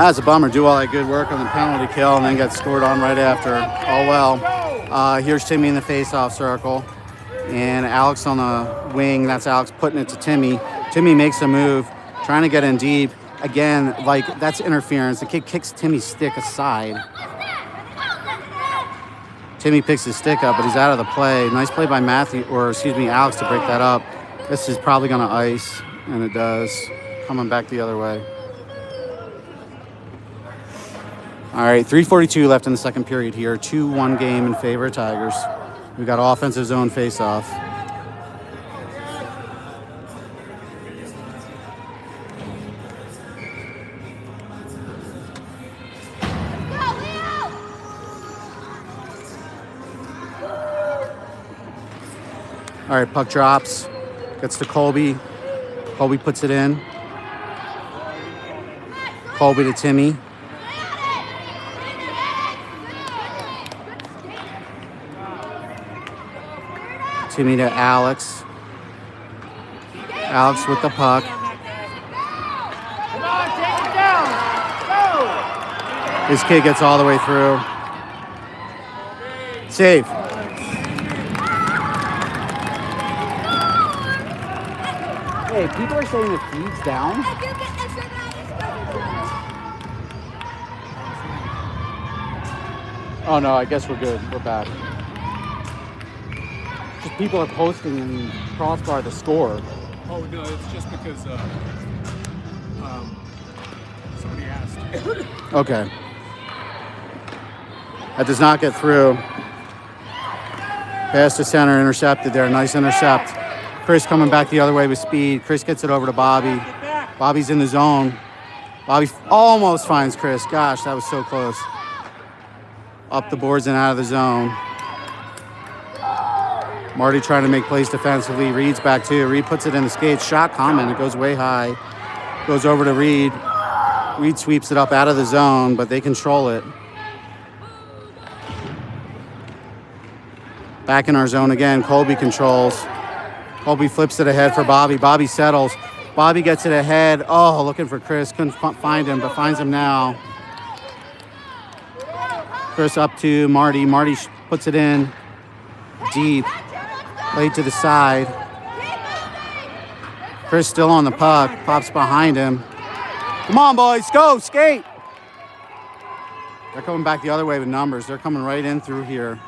That's a bummer. Do all that good work on the penalty kill and then get scored on right after. Oh well. Here's Timmy in the face-off circle. And Alex on the wing. That's Alex putting it to Timmy. Timmy makes a move, trying to get in deep. Again, like, that's interference. The kid kicks Timmy's stick aside. Timmy picks his stick up, but he's out of the play. Nice play by Alex to break that up. This is probably going to ice, and it does. Coming back the other way. All right, 3:42 left in the second period here. 2-1 game in favor of Tigers. We've got offensive zone face-off. All right, puck drops. Gets to Colby. Colby puts it in. Colby to Timmy. Timmy to Alex. Alex with the puck. Come on, take it down. Go. This kid gets all the way through. Save. Hey, people are saying the feed's down. Oh no, I guess we're good. We're back. Just people are posting in Crossbar the score. Oh no, it's just because somebody asked. Okay. That does not get through. Pass to center, intercepted there. Nice intercept. Chris coming back the other way with speed. Chris gets it over to Bobby. Bobby's in the zone. Bobby almost finds Chris. Gosh, that was so close. Up the boards and out of the zone. Marty trying to make plays defensively. Reed's back too. Reed puts it in the skates. Shot coming. It goes way high. Goes over to Reed. Reed sweeps it up out of the zone, but they control it. Back in our zone again. Colby controls. Colby flips it ahead for Bobby. Bobby settles. Bobby gets it ahead. Oh, looking for Chris. Couldn't find him, but finds him now. Chris up to Marty. Marty puts it in deep. Play to the side. Chris still on the puck. Pops behind him. Come on, boys. Go. Skate. They're coming back the other way with numbers. They're coming right in through here.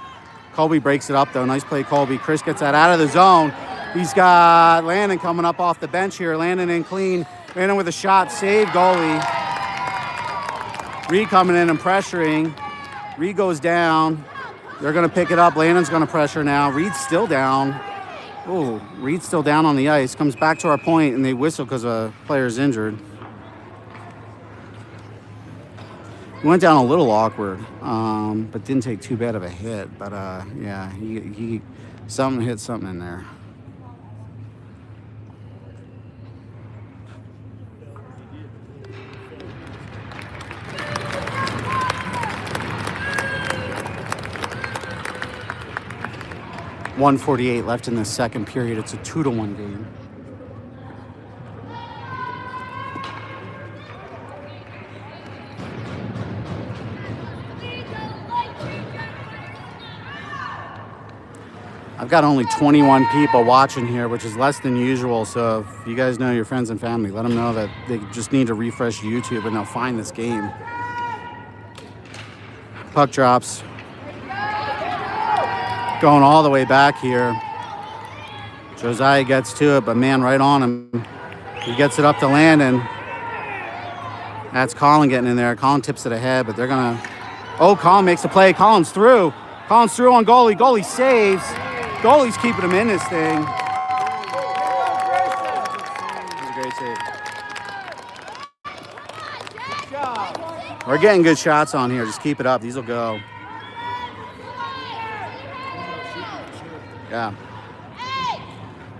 Colby breaks it up, though. Nice play, Colby. Chris gets that out of the zone. He's got Landon coming up off the bench here. Landon in clean. Landon with a shot. Save goalie. Reed coming in and pressuring. Reed goes down. They're going to pick it up. Landon's going to pressure now. Reed's still down. Oh, Reed's still down on the ice. Comes back to our point, and they whistle because a player's injured. He went down a little awkward, but didn't take too bad of a hit. But, yeah, he something hit something in there. .148 left in the second period. It's a 2-1 game. I've got only 21 people watching here, which is less than usual. So if you guys know your friends and family, let them know that they just need to refresh YouTube and they'll find this game. Puck drops. Going all the way back here. Josiah gets to it, but man, right on him. He gets it up to Landon. That's Colin getting in there. Colin tips it ahead, but they're going to... Oh, Colin makes a play. Colin's through. Colin's through on goalie. Goalie saves. Goalie's keeping him in this thing. That's a great save. We're getting good shots on here. Just keep it up. These will go. Yeah.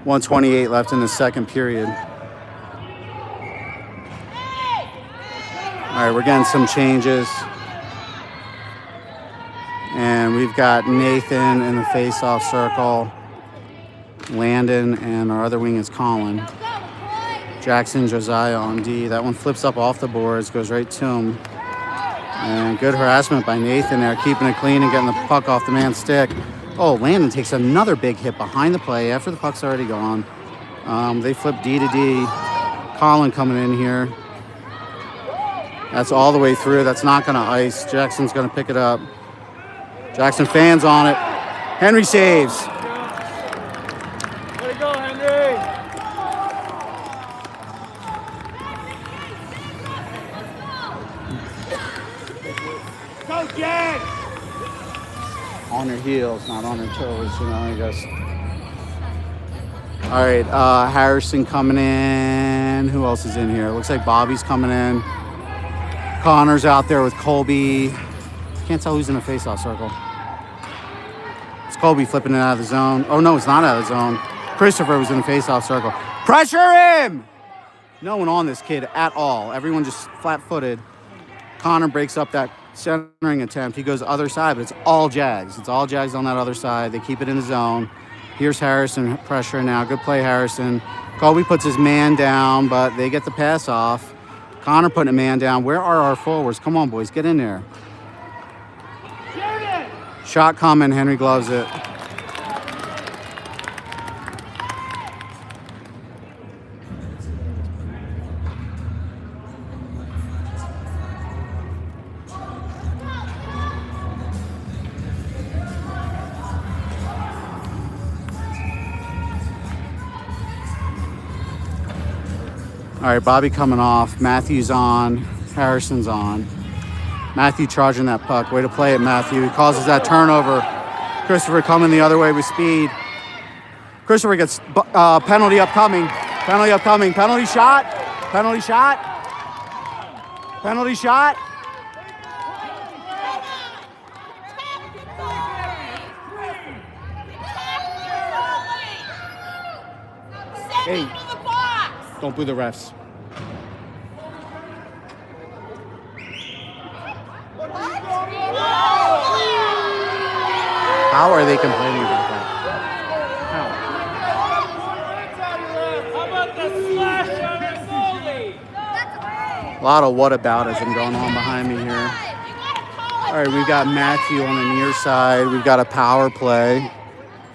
128 left in the second period. All right, we're getting some changes. And we've got Nathan in the face-off circle. Landon, and our other wing is Colin. Jackson, Josiah on D. That one flips up off the boards, goes right to him. And good harassment by Nathan there, keeping it clean and getting the puck off the man's stick. Oh, Landon takes another big hit behind the play after the puck's already gone. They flip D to D. Colin coming in here. That's all the way through. That's not going to ice. Jackson's going to pick it up. Jackson fans on it. Henry saves. Let it go, Henry. Go, Jag. On her heels, not on her toes, you know, I guess. All right, Harrison coming in. Who else is in here? Looks like Bobby's coming in. Connor's out there with Colby. Can't tell who's in the faceoff circle. It's Colby flipping it out of the zone. Oh, no, it's not out of the zone. Christopher was in the faceoff circle. Pressure him! No one on this kid at all. Everyone just flat-footed. Connor breaks up that centering attempt. He goes other side, but it's all Jags. It's all Jags on that other side. They keep it in the zone. Here's Harrison pressuring now. Good play, Harrison. Colby puts his man down, but they get the pass off. Connor putting a man down. Where are our forwards? Come on, boys. Get in there. Shot coming. Henry gloves it. All right, Bobby coming off. Matthew's on. Harrison's on. Matthew charging that puck. Way to play it, Matthew. He causes that turnover. Christopher coming the other way with speed. Christopher gets penalty upcoming. Penalty upcoming. Penalty shot. Penalty shot. Penalty shot. Hey, don't boo the refs. How are they complaining about that? How about the slash on the goalie? A lot of whataboutism going on behind me here. All right, we've got Matthew on the near side. We've got a power play.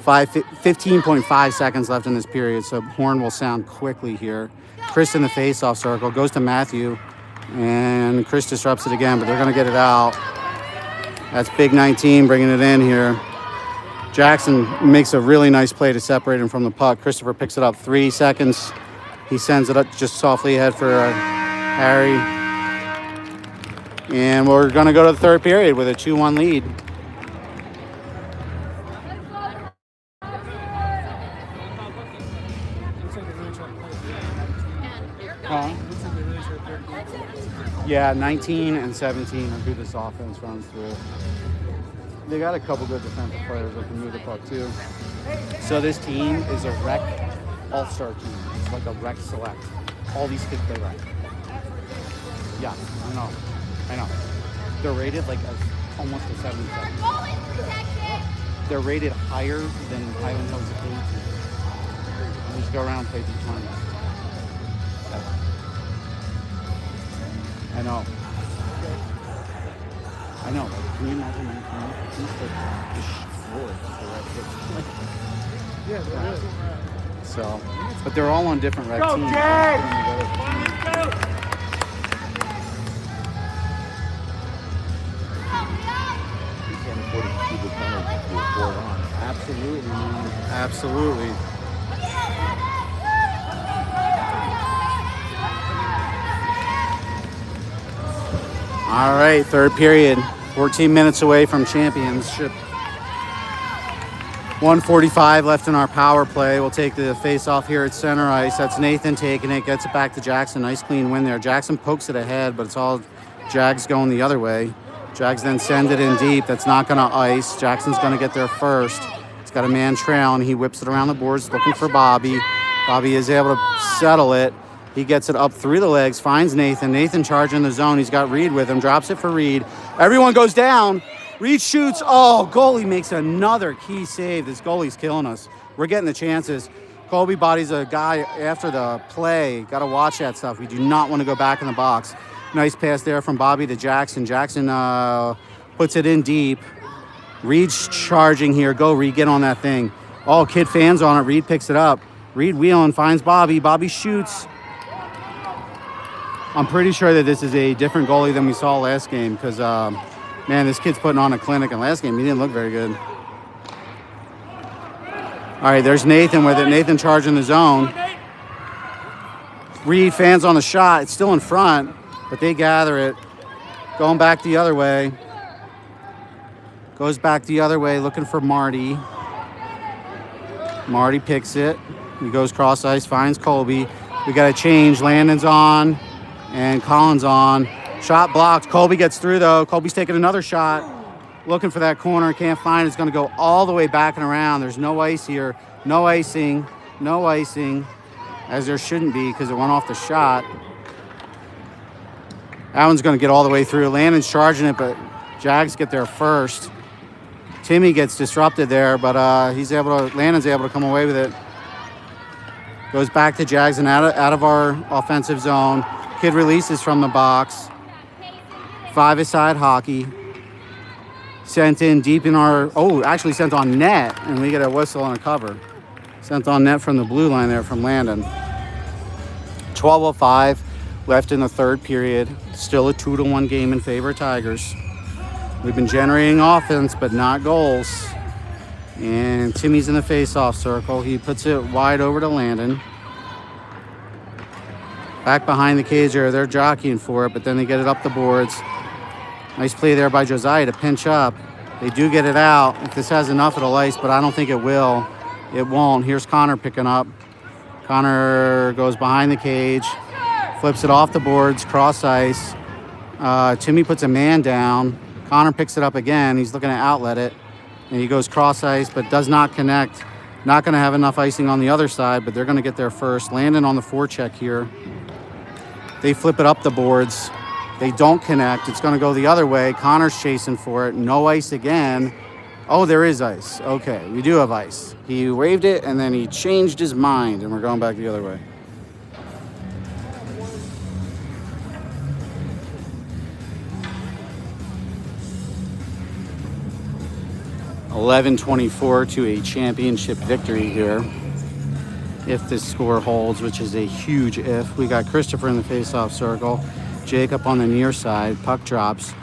15.5 seconds left in this period, so horn will sound quickly here. Chris in the face-off circle, goes to Matthew, and Chris disrupts it again, but they're going to get it out. That's Big 19 bringing it in here. Jackson makes a really nice play to separate him from the puck. Christopher picks it up 3 seconds. He sends it up just softly ahead for Harry. And we're going to go to the third period with a 2-1 lead. Huh? Yeah, 19 and 17 are who this offense runs through. They got a couple good defensive players that can move the puck too. So this team is a rec all-star team. It's like a rec select. All these kids play rec. Yeah, I know. They're rated like almost a 77. They're rated higher than Hyland Hills A team. We just go around and play these tournaments. I know. Like, can you imagine my team just destroyed? So, but they're all on different rec teams. You can't afford to keep the penalty if you're 4 on. Absolutely, man. Absolutely. All right, third period. 14 minutes away from championship. 1:45 left in our power play. We'll take the face-off here at center ice. That's Nathan taking it, gets it back to Jackson. Nice clean win there. Jackson pokes it ahead, but it's all Jags going the other way. Jags then send it in deep. That's not going to ice. Jackson's going to get there first. He's got a man trailing. He whips it around the boards looking for Bobby. Bobby is able to settle it. He gets it up through the legs, finds Nathan. Nathan charging the zone. He's got Reed with him, drops it for Reed. Everyone goes down. Reed shoots. Oh, goalie makes another key save. This goalie's killing us. We're getting the chances. Colby bodies a guy after the play. Got to watch that stuff. We do not want to go back in the box. Nice pass there from Bobby to Jackson. Jackson puts it in deep. Reed's charging here. Go, Reed. Get on that thing. Oh, Kid fans on it. Reed picks it up. Reed wheeling, finds Bobby. Bobby shoots. I'm pretty sure that this is a different goalie than we saw last game because, man, this kid's putting on a clinic. And last game, he didn't look very good. All right, there's Nathan with it. Nathan charging the zone. Reed fans on the shot. It's still in front, but they gather it. Going back the other way. Goes back the other way, looking for Marty. Marty picks it. He goes cross ice, finds Colby. We got to change. Landon's on and Collins on. Shot blocked. Colby gets through, though. Colby's taking another shot. Looking for that corner, can't find it. It's going to go all the way back and around. There's no ice here. No icing. No icing. As there shouldn't be because it went off the shot. That one's going to get all the way through. Landon's charging it, but Jags get there first. Timmy gets disrupted there, but Landon's able to come away with it. Goes back to Jags and out of our offensive zone. Kid releases from the box. Five-a-side hockey. Sent in deep in our, actually sent on net, and we get a whistle and a cover. Sent on net from the blue line there from Landon. 12:05 left in the third period. Still a 2-1 game in favor of Tigers. We've been generating offense, but not goals. And Timmy's in the face-off circle. He puts it wide over to Landon. Back behind the cage area, they're jockeying for it, but then they get it up the boards. Nice play there by Josiah to pinch up. They do get it out. If this has enough, it'll ice, but I don't think it will. It won't. Here's Connor picking up. Connor goes behind the cage, flips it off the boards, cross ice. Timmy puts a man down. Connor picks it up again. He's looking to outlet it. And he goes cross ice, but does not connect. Not going to have enough icing on the other side, but they're going to get there first. Landon on the forecheck here. They flip it up the boards. They don't connect. It's going to go the other way. Connor's chasing for it. No ice again. Oh, there is ice. Okay, we do have ice. He waved it, and then he changed his mind, and we're going back the other way. $11-24 to a championship victory here. If this score holds, which is a huge if. We got Christopher in the face-off circle. Jacob on the near side. Puck drops.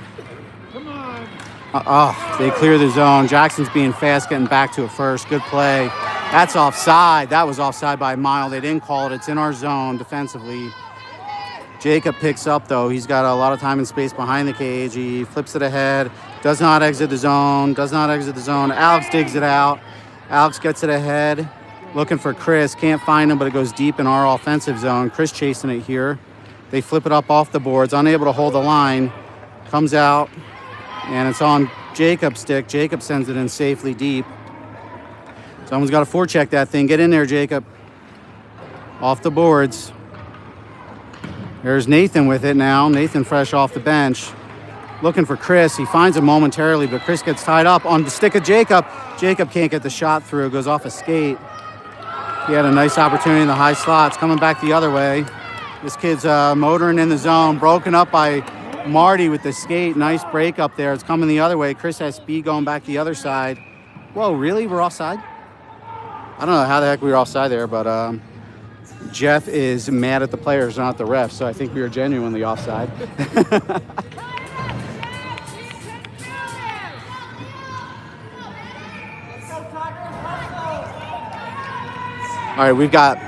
Come on. They clear the zone. Jackson's being fast, getting back to it first. Good play. That's offside. That was offside by a mile. They didn't call it. It's in our zone defensively. Jacob picks up, though. He's got a lot of time and space behind the cage. He flips it ahead. Does not exit the zone. Does not exit the zone. Alex digs it out. Alex gets it ahead. Looking for Chris. Can't find him, but it goes deep in our offensive zone. Chris chasing it here. They flip it up off the boards. Unable to hold the line. Comes out, and it's on Jacob's stick. Jacob sends it in safely deep. Someone's got to forecheck that thing. Get in there, Jacob. Off the boards. There's Nathan with it now. Nathan fresh off the bench. Looking for Chris. He finds him momentarily, but Chris gets tied up on the stick of Jacob. Jacob can't get the shot through. Goes off a skate. He had a nice opportunity in the high slots. Coming back the other way. This kid's motoring in the zone. Broken up by Marty with the skate. Nice break up there. It's coming the other way. Chris has speed going back the other side. Whoa, really? We're offside? I don't know how the heck we were offside there, but Jeff is mad at the players, not the refs, so I think we were genuinely offside. All right, we've got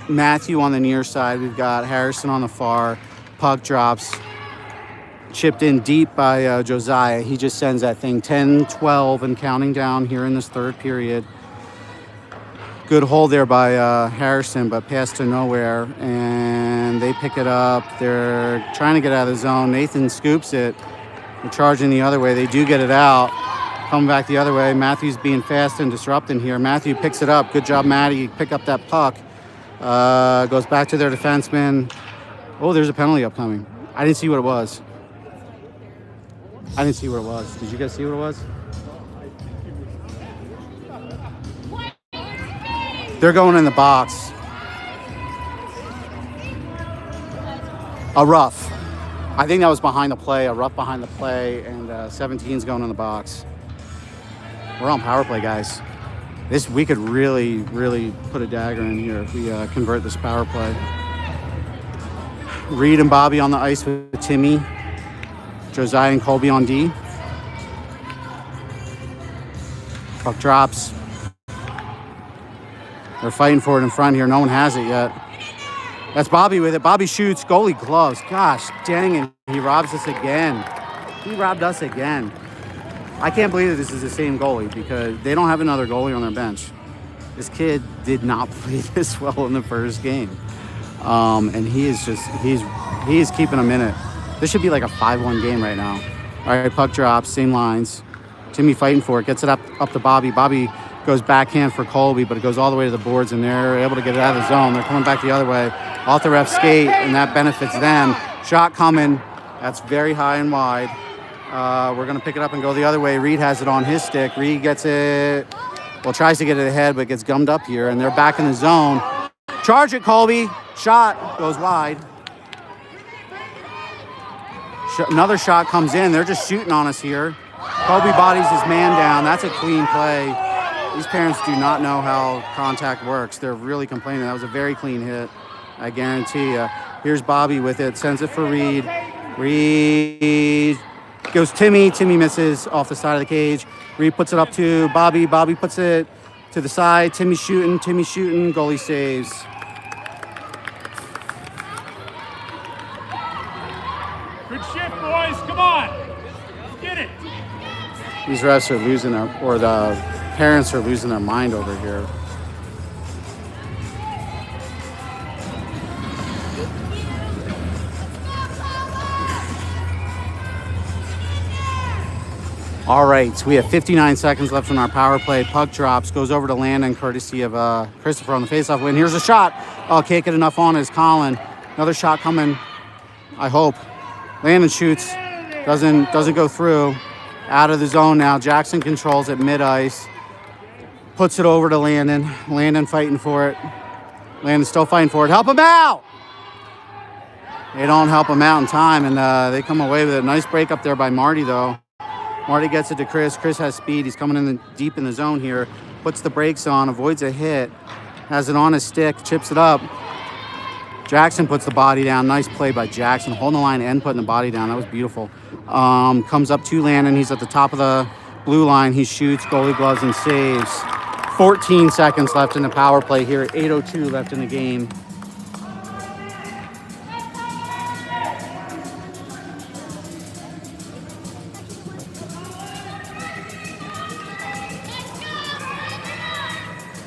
Matthew on the near side. We've got Harrison on the far. Puck drops. Chipped in deep by Josiah. He just sends that thing 10-12 and counting down here in this third period. Good hold there by Harrison, but pass to nowhere. And they pick it up. They're trying to get out of the zone. Nathan scoops it. They're charging the other way. They do get it out. Coming back the other way. Matthew's being fast and disrupting here. Matthew picks it up. Good job, Matty. Pick up that puck. Goes back to their defenseman. Oh, there's a penalty upcoming. I didn't see what it was. Did you guys see what it was? They're going in the box. A rough. I think that was behind the play, a rough behind the play, and 17's going in the box. We're on power play, guys. We could really, really put a dagger in here if we convert this power play. Reed and Bobby on the ice with Timmy. Josiah and Colby on D. Puck drops. They're fighting for it in front here. No one has it yet. That's Bobby with it. Bobby shoots. Goalie gloves. Gosh, dang it. He robs us again. He robbed us again. I can't believe that this is the same goalie because they don't have another goalie on their bench. This kid did not play this well in the first game. And he is keeping them in it. This should be like a 5-1 game right now. All right, puck drops, same lines. Timmy fighting for it, gets it up to Bobby. Bobby goes backhand for Colby, but it goes all the way to the boards, and they're able to get it out of the zone. They're coming back the other way. Off the ref skate, and that benefits them. Shot coming. That's very high and wide. We're going to pick it up and go the other way. Reed has it on his stick. Reed gets it, well, tries to get it ahead, but gets gummed up here, and they're back in the zone. Charge it, Colby. Shot goes wide. Another shot comes in. They're just shooting on us here. Colby bodies his man down. That's a clean play. These parents do not know how contact works. They're really complaining. That was a very clean hit, I guarantee you. Here's Bobby with it. Sends it for Reed. Reed goes Timmy. Timmy misses off the side of the cage. Reed puts it up to Bobby. Bobby puts it to the side. Timmy shooting. Goalie saves. Good shift, boys. Come on. Let's get it. These refs are losing the parents are losing their mind over here. All right, so we have 59 seconds left on our power play. Puck drops, goes over to Landon, courtesy of Christopher on the faceoff win. Here's a shot. Oh, can't get enough on is Colin. Another shot coming, I hope. Landon shoots, doesn't go through. Out of the zone now. Jackson controls it mid-ice. Puts it over to Landon. Landon fighting for it. Landon still fighting for it. Help him out! They don't help him out in time, and they come away with it. Nice break up there by Marty, though. Marty gets it to Chris. Chris has speed. He's coming in deep in the zone here. Puts the brakes on, avoids a hit. Has it on his stick, chips it up. Jackson puts the body down. Nice play by Jackson. Holding the line and putting the body down. That was beautiful. Comes up to Landon. He's at the top of the blue line. He shoots, goalie gloves, and saves. 14 seconds left in the power play here. 8:02 left in the game.